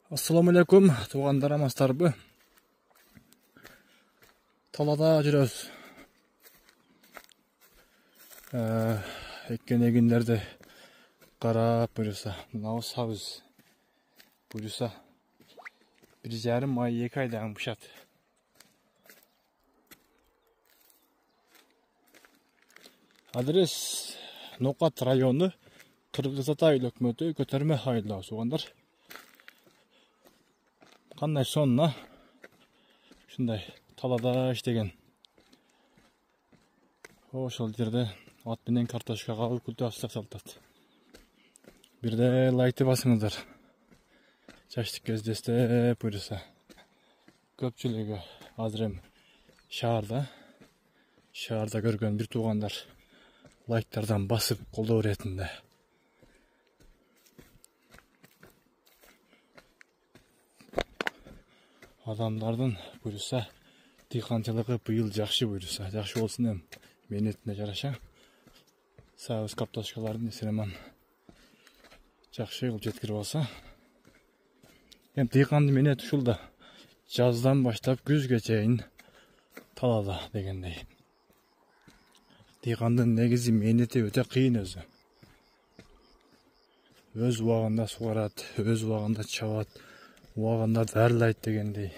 Assalamu alaikum, туғандар амансыздарбы? Талада жүрөбүз. Эккен эгиндерди карап буюрса, мынабы сабыз. Буюрса 1,5 ай, 2 айдан бышат. Адрес Нокат району, Кыргыз Атай өкмөтү, Көтөрмө айылы туғандар. Қандай сонна шундай талада иштеген. Ошол жерде ат менен картошкага күлтө сатылат. Бирде лайкты басыңыздар. Чачтык кездесте буюрса. Көпчүлүгү азыр эми шаарда көргөн бир туугандар лайктардан басып колдоо беретинде. Адамдардын буюрса дыйканчылыгы быйыл жакшы буюрса, жакшы болсун эми мээнетине жараша. Сабыз картошкалардын эсереман жакшы кылып жеткирип алса. Эми дыйкандын мээнети ушул да. Жаздан баштап күзгө чейин талада дегендей. Дыйкандын негизи мээнети өтө кыйын өзү. Өз убагында сугарат, өз убагында чабат, убагында дарылайт дегендей.